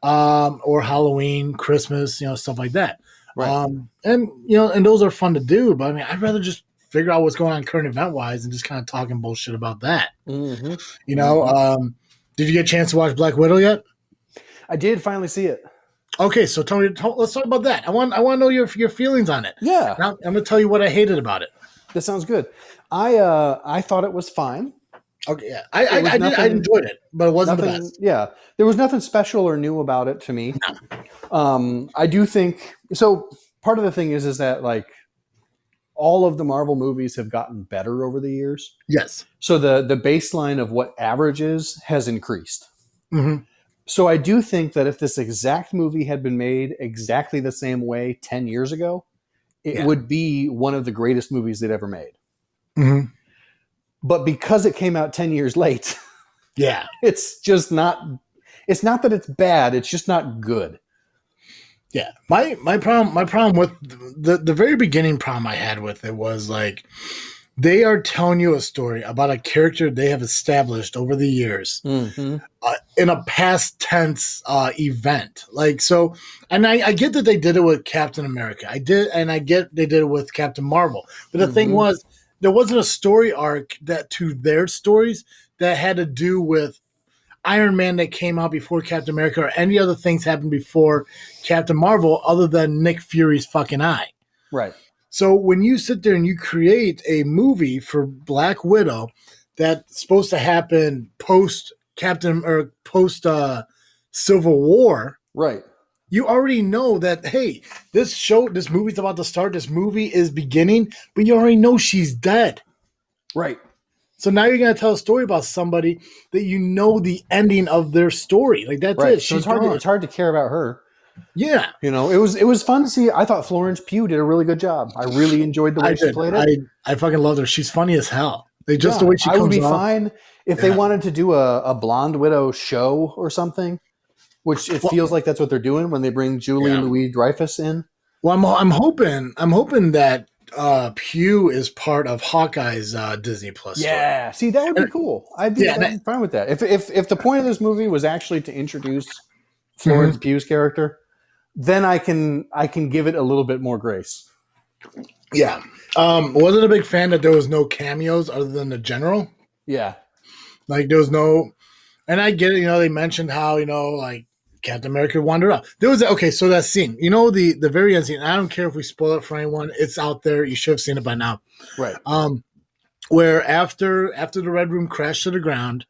or Halloween, Christmas, stuff like that. Right. And those are fun to do, but I mean, I'd rather just figure out what's going on current event wise and just kind of talking bullshit about that. Mm-hmm. Did you get a chance to watch Black Widow yet? I did finally see it. Okay, so Tony, let's talk about that. I want to know your feelings on it. Yeah, now, I'm gonna tell you what I hated about it. That sounds good. I thought it was fine. Okay, yeah, I enjoyed it, but it wasn't the best. Yeah, there was nothing special or new about it to me. No. I do think so. Part of the thing is that like all of the Marvel movies have gotten better over the years. Yes. So the baseline of what average is has increased. Mm-hmm. So I do think that if this exact movie had been made exactly the same way 10 years ago, it would be one of the greatest movies they'd ever made. Mm-hmm. But because it came out 10 years late, it's just not. It's not that it's bad; it's just not good. Yeah, my problem with the very beginning problem I had with it was like they are telling you a story about a character they have established over the years in a past tense event. Like so, and I get that they did it with Captain America. I get they did it with Captain Marvel. But the thing was, there wasn't a story arc that to their stories that had to do with Iron Man that came out before Captain America or any other things happened before Captain Marvel other than Nick Fury's fucking eye. Right. So when you sit there and you create a movie for Black Widow that's supposed to happen post Captain or post Civil War, Right. you already know that, hey, this movie's about to start, this movie is beginning, but you already know she's dead. Right. So now you're gonna tell a story about somebody that you know the ending of their story. Like that's Right. it. So She's gone. it's hard to care about her. Yeah. It was fun to see. I thought Florence Pugh did a really good job. I really enjoyed the way I she did. played it. I fucking loved her. She's funny as hell. Like just the Yeah, way she I would comes be off. fine if they Yeah. wanted to do a Blonde Widow show or something, which it Well, feels like that's what they're doing when they bring Julie yeah. Louis Dreyfus in. Well, I'm hoping that Pew is part of Hawkeye's Disney Plus story. Yeah, see, that would be And, cool. I'd yeah. be fine with that. If the point of this movie was actually to introduce Mhm. Florence Pugh's character, then I can give it a little bit more grace. Yeah. Wasn't a big fan that there was no cameos other than the general. Yeah. Like there was no, and I get it. They mentioned how like Captain America wandered up. There was okay. So that scene, the very end scene. I don't care if we spoil it for anyone. It's out there. You should have seen it by now. Right. Where after the Red Room crashed to the ground,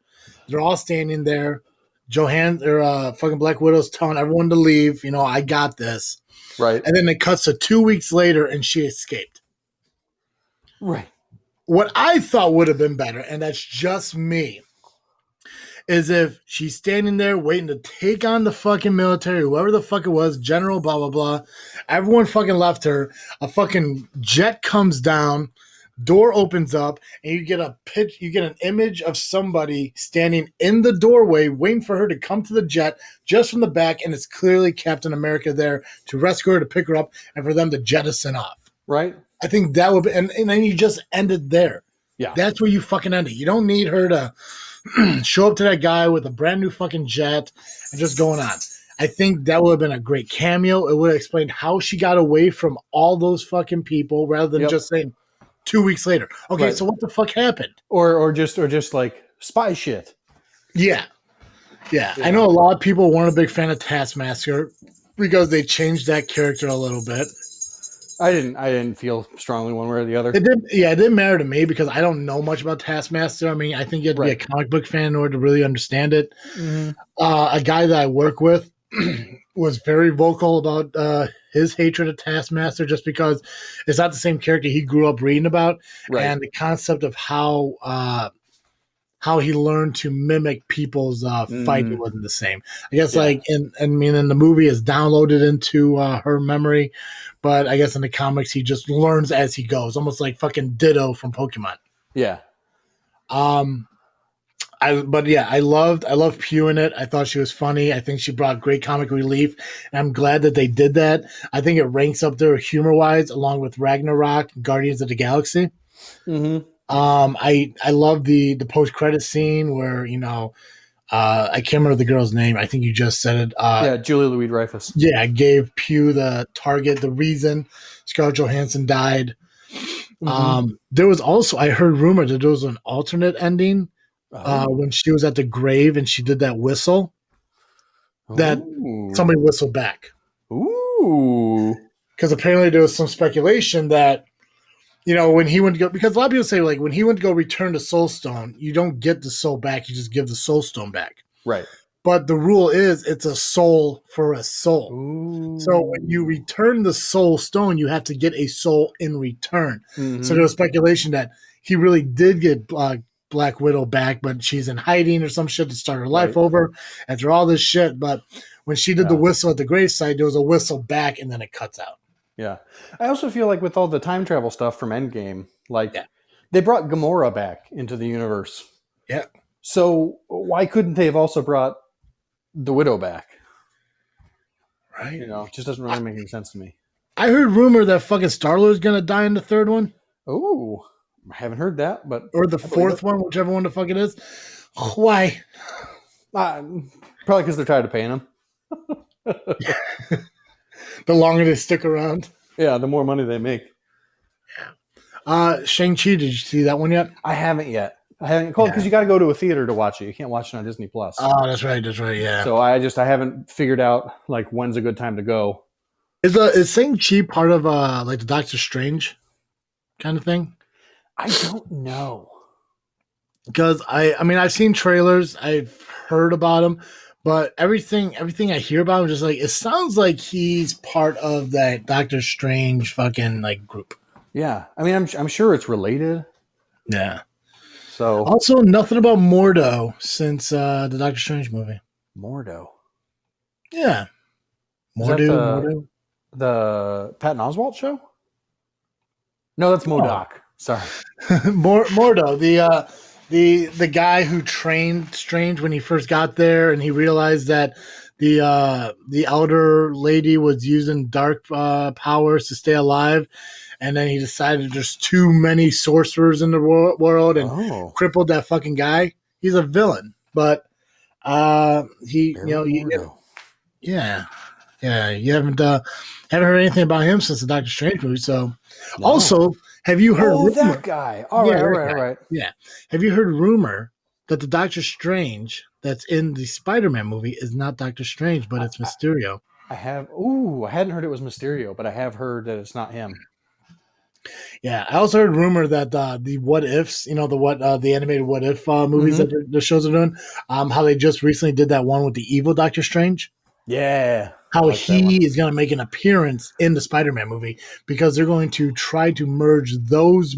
they're all standing there. Fucking Black Widow's telling everyone to leave. I got this. Right. And then it cuts to 2 weeks later, and she escaped. Right. What I thought would have been better, and that's just me, is if she's standing there waiting to take on the fucking military, whoever the fuck it was, general, blah, blah, blah. Everyone fucking left her. A fucking jet comes down, door opens up, and you get an image of somebody standing in the doorway waiting for her to come to the jet just from the back, and it's clearly Captain America there to rescue her, to pick her up, and for them to jettison off. Right. I think that would be, and then you just end it there. Yeah. That's where you fucking end it. You don't need her to show up to that guy with a brand new fucking jet and just going on. I think that would have been a great cameo. It would have explained how she got away from all those fucking people rather than just saying 2 weeks later. Okay, Right. so what the fuck happened? Or just like spy shit. Yeah. I know a lot of people weren't a big fan of Taskmaster because they changed that character a little bit. I didn't feel strongly one way or the other. It didn't matter to me because I don't know much about Taskmaster. I mean, I think you have to be a comic book fan in order to really understand it. Mm-hmm. A guy that I work with was very vocal about his hatred of Taskmaster just because it's not the same character he grew up reading about, and the concept of how he learned to mimic people's fighting wasn't the same. I guess in the movie is downloaded into her memory, but I guess in the comics he just learns as he goes, almost like fucking Ditto from Pokemon. Yeah. I loved Pew in it. I thought she was funny. I think she brought great comic relief, and I'm glad that they did that. I think it ranks up there humor wise, along with Ragnarok, and Guardians of the Galaxy. Mm-hmm. I love the post credit scene where I can't remember the girl's name. I think you just said it. Julie Louis Dreyfus. Yeah, gave Pew the target, the reason Scarlett Johansson died. Mm-hmm. There was also, I heard rumor that there was an alternate ending when she was at the grave and she did that whistle that somebody whistled back. Ooh. Because apparently there was some speculation that when he went to go, because a lot of people say like when he went to go return the Soul Stone, you don't get the soul back, you just give the Soul Stone back. Right. But the rule is it's a soul for a soul. Ooh. So when you return the Soul Stone, you have to get a soul in return. Mm-hmm. So there was speculation that he really did get Black Widow back, but she's in hiding or some shit to start her life over after all this shit. But when she did the whistle at the gravesite, there was a whistle back and then it cuts out. Yeah. I also feel like with all the time travel stuff from Endgame, they brought Gamora back into the universe. Yeah. So why couldn't they have also brought the Widow back? Right. It just doesn't really make any sense to me. I heard rumor that fucking Star-Lord's going to die in the third one. Oh, I haven't heard that, but or the fourth one, whichever one the fuck it is. Why? Probably because they're tired of paying him. The longer they stick around. Yeah, the more money they make. Yeah. Shang-Chi, did you see that one yet? I haven't yet. I haven't called because you got to go to a theater to watch it. You can't watch it on Disney Plus. Oh, that's right. Yeah. So I haven't figured out like when's a good time to go. Is Shang-Chi part of like the Doctor Strange kind of thing? I don't know. because I mean, I've seen trailers, I've heard about him, but everything I hear about him, just like it sounds like he's part of that Doctor Strange fucking like group. Yeah, I mean, I'm sure it's related. Yeah. So Also, nothing about Mordo since the Doctor Strange movie. Mordo, Yeah, is that Mordo. the Patton Oswalt show? No, that's Oh, Modoc. Sorry. Mordo, the guy who trained Strange when he first got there, and he realized that the elder lady was using dark powers to stay alive, and then he decided there's too many sorcerers in the world and Oh, crippled that fucking guy. He's a villain, but he Baron Mordo. yeah. Yeah, you haven't heard anything about him since the Doctor Strange movie. So, No. also, have you heard Oh, that rumor? guy. All Yeah, right, all that right, all guy. right. Yeah, have you heard rumor that the Doctor Strange that's in the Spider-Man movie is not Doctor Strange, but it's Mysterio? I have. Ooh, I hadn't heard it was Mysterio, but I have heard that it's not him. Yeah, I also heard rumor that the What Ifs, the animated What If movies Mm-hmm. that the shows are doing, how they just recently did that one with the evil Doctor Strange. Yeah, I How like that one. he is going to make an appearance in the Spider-Man movie because they're going to try to merge those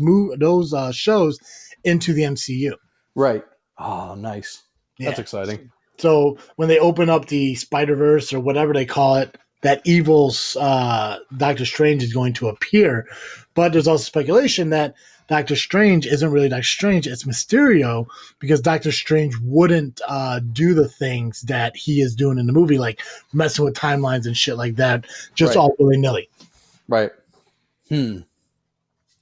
shows into the MCU. Right. Oh, nice. That's Yeah. exciting. So when they open up the Spider-Verse or whatever they call it, that evil Doctor Strange is going to appear. But there's also speculation that Doctor Strange isn't really Doctor Strange; it's Mysterio because Doctor Strange wouldn't do the things that he is doing in the movie, like messing with timelines and shit like that, just Right. all willy nilly. Right. I'm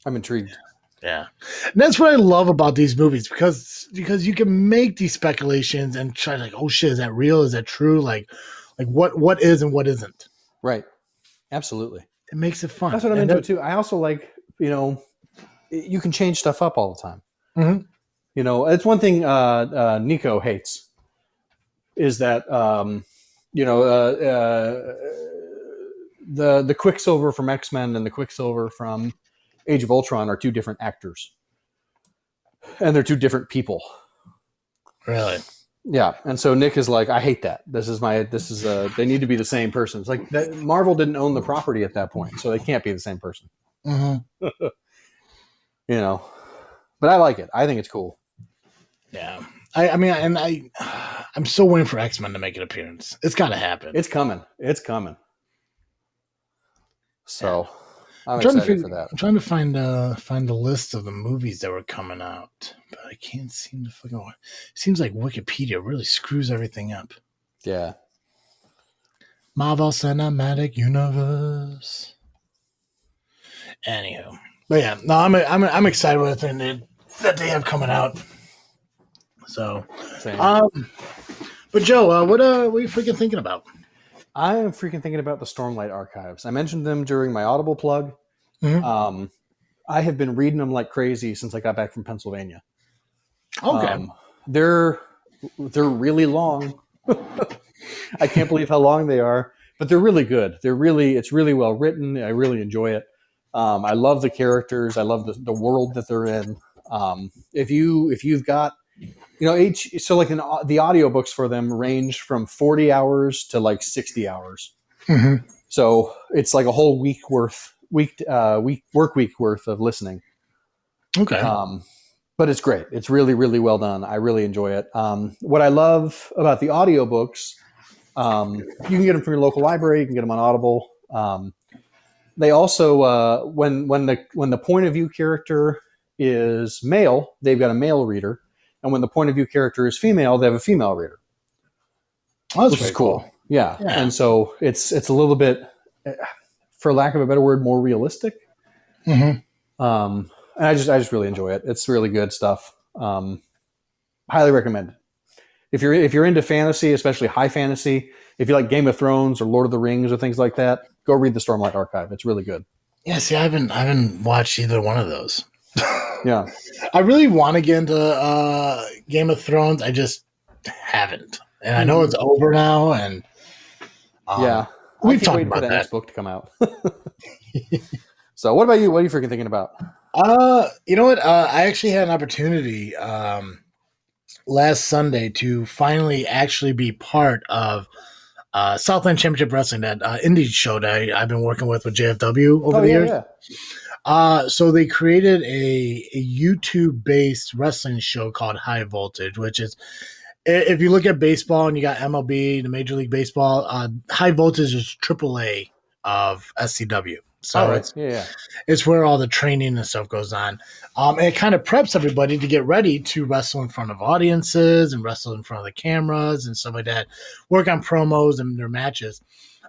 intrigued. Yeah, and that's what I love about these movies because you can make these speculations and try like, oh shit, is that real? Is that true? Like what is and what isn't. Right. Absolutely. It makes it fun. That's what I'm And into that, too. I also like, you can change stuff up all the time. Mhm. It's one thing Nico hates is that, the Quicksilver from X-Men and the Quicksilver from Age of Ultron are two different actors, and they're two different people. Really? Yeah, and so Nick is like, I hate that. They need to be the same person. It's like that Marvel didn't own the property at that point, so they can't be the same person. Mm-hmm. But I like it. I think it's cool. Yeah. I mean, and I'm still waiting for X-Men to make an appearance. It's got to happen. It's coming. It's coming. So I'm trying to excited for that. I'm trying to find the list of the movies that were coming out, but I can't seem to fucking. It seems like Wikipedia really screws everything up. Yeah. Marvel Cinematic Universe. Anywho, but yeah, no, I'm excited with everything that they have coming out. So, Same. but Joe, what are you freaking thinking about? I am freaking thinking about the Stormlight archives. I mentioned them during my Audible plug. Mm-hmm. I have been reading them like crazy since I got back from Pennsylvania. Okay. They're really long. I can't believe how long they are, but they're really good. It's really well written. I really enjoy it. I love the characters. I love the world that they're in. If you've got, the audiobooks for them range from 40 hours to like 60 hours. Mm-hmm. So it's like a whole work week worth of listening. Okay. But it's great. It's really, really well done. I really enjoy it. What I love about the audiobooks, you can get them from your local library. You can get them on Audible. They also, when the point of view character is male, they've got a male reader, and when the point of view character is female, they have a female reader. Oh, which is cool. Yeah. And so it's a little bit, for lack of a better word, more realistic. Mm-hmm. And I just really enjoy it. It's really good stuff. Highly recommend it. If you're into fantasy, especially high fantasy, if you like Game of Thrones or Lord of the Rings or things like that, go read the Stormlight Archive. It's really good. Yeah, see, I haven't watched either one of those. Yeah. I really want to get into Game of Thrones. I just haven't. And I know it's over now, and yeah. we've I can't talked wait about for the that. next book to come out. So what about you? What are you freaking thinking about? You know what? I actually had an opportunity last Sunday to finally actually be part of Southland Championship Wrestling, that indie show that I've been working with JFW over Oh the yeah, years. yeah. So they created a YouTube-based wrestling show called High Voltage, which is, if you look at baseball and you got MLB, the Major League Baseball, High Voltage is AAA of SCW. All So right. Yeah. it's where all the training and stuff goes on. And it kind of preps everybody to get ready to wrestle in front of audiences and wrestle in front of the cameras and stuff like that, work on promos and their matches.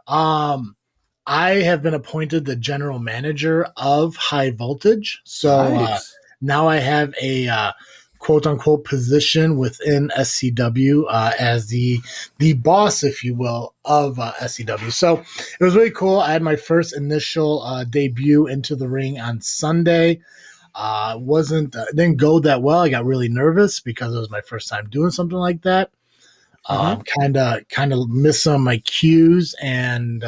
I have been appointed the general manager of High Voltage. So Nice. now I have a quote unquote position within SCW as the boss, if you will, of SCW. So it was really cool. I had my first initial debut into the ring on Sunday. Wasn't didn't go that well. I got really nervous because it was my first time doing something like that. Kind of missed some of my cues and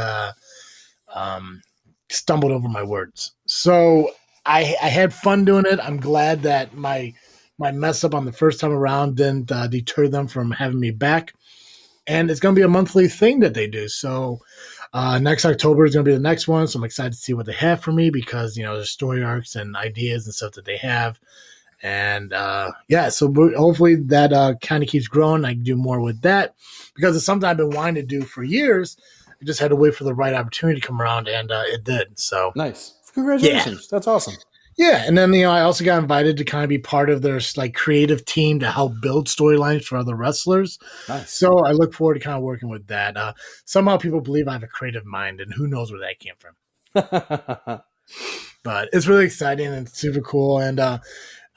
stumbled over my words. So I had fun doing it. I'm glad that my mess up on the first time around didn't deter them from having me back. And it's going to be a monthly thing that they do. So next October is going to be the next one. So I'm excited to see what they have for me because, there's story arcs and ideas and stuff that they have. And so hopefully that kind of keeps growing. I can do more with that because it's something I've been wanting to do for years. I just had to wait for the right opportunity to come around, and it did. So Nice. Congratulations. Yeah. That's awesome. Yeah, and then I also got invited to kind of be part of their creative team to help build storylines for other wrestlers. Nice. So I look forward to kind of working with that. Somehow people believe I have a creative mind, and who knows where that came from. But it's really exciting and super cool, and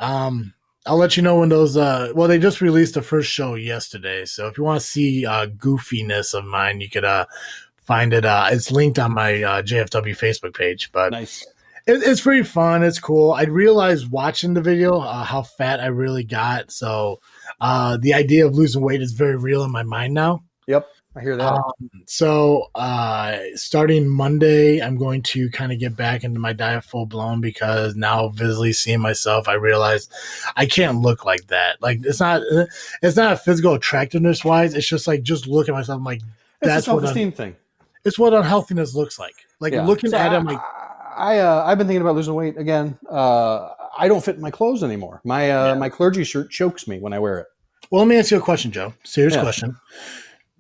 I'll let you know when those. They just released the first show yesterday, so if you want to see goofiness of mine, you could find it. It's linked on my JFW Facebook page. But nice. It's pretty fun. It's cool. I realized watching the video how fat I really got. So the idea of losing weight is very real in my mind now. Yep. I hear that. So starting Monday, I'm going to kind of get back into my diet full blown because now visually seeing myself, I realize I can't look like that. Like it's not a physical attractiveness wise. It's just just look at myself. I'm like, that's a self-esteem thing. It's what unhealthiness looks like. Looking at it, I'm like, I've been thinking about losing weight again. I don't fit in my clothes anymore. My clergy shirt chokes me when I wear it. Well, let me ask you a question, Joe. Serious question.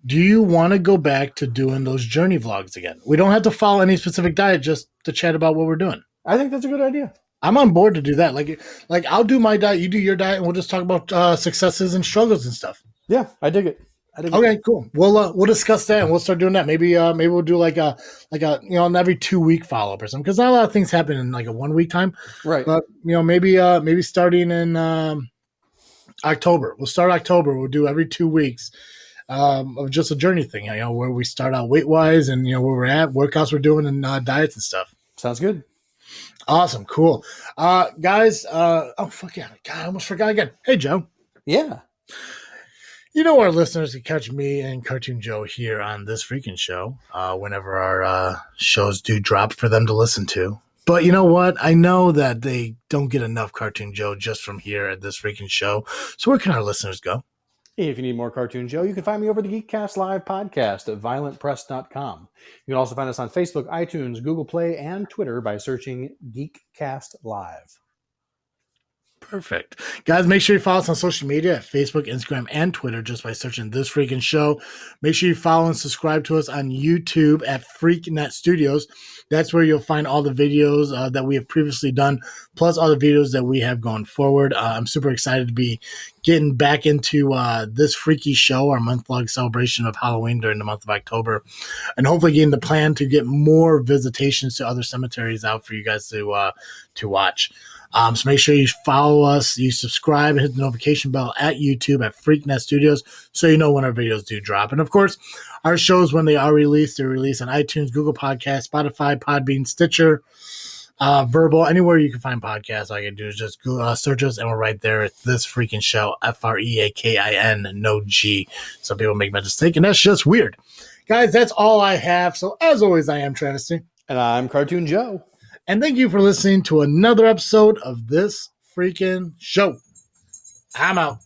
Do you want to go back to doing those journey vlogs again? We don't have to follow any specific diet, just to chat about what we're doing. I think that's a good idea. I'm on board to do that. Like I'll do my diet, you do your diet, and we'll just talk about successes and struggles and stuff. Yeah, I dig it. Okay, cool. We'll discuss that and we'll start doing that. Maybe we'll do like a an every 2 week follow up or something because not a lot of things happen in like a 1 week time. Right. But maybe starting in October. We'll start October. We'll do every 2 weeks. Of just a journey thing, where we start out weight wise and where we're at, workouts we're doing, and diets and stuff. Sounds good. Awesome, cool, guys. Oh fuck yeah, God, I almost forgot again. Hey Joe. Yeah. Our listeners can catch me and Cartoon Joe here on This Freakin' Show whenever our shows do drop for them to listen to. But you know what? I know that they don't get enough Cartoon Joe just from here at This Freakin' Show. So where can our listeners go? If you need more Cartoon Joe, you can find me over the Geekcast Live podcast at violentpress.com. You can also find us on Facebook, iTunes, Google Play, and Twitter by searching Geekcast Live. Perfect. Guys, make sure you follow us on social media at Facebook, Instagram, and Twitter just by searching This Freakin' Show. Make sure you follow and subscribe to us on YouTube at Freaknet Studios. That's where you'll find all the videos that we have previously done, plus all the videos that we have going forward. I'm super excited to be getting back into This Freaky Show, our month-long celebration of Halloween during the month of October, and hopefully getting the plan to get more visitations to other cemeteries out for you guys to watch. So make sure you follow us, you subscribe, and hit the notification bell at YouTube at Freaknet Studios so you know when our videos do drop. And of course, our shows, when they are released, they're released on iTunes, Google Podcasts, Spotify, Podbean, Stitcher, Verbal, anywhere you can find podcasts. All you can do is just Google, search us, and we're right there. It's This Freakin' Show, Freakin, no G. Some people make that mistake, and that's just weird. Guys, that's all I have. So as always, I am Travesty. And I'm Cartoon Joe. And thank you for listening to another episode of This Freakin' Show. I'm out.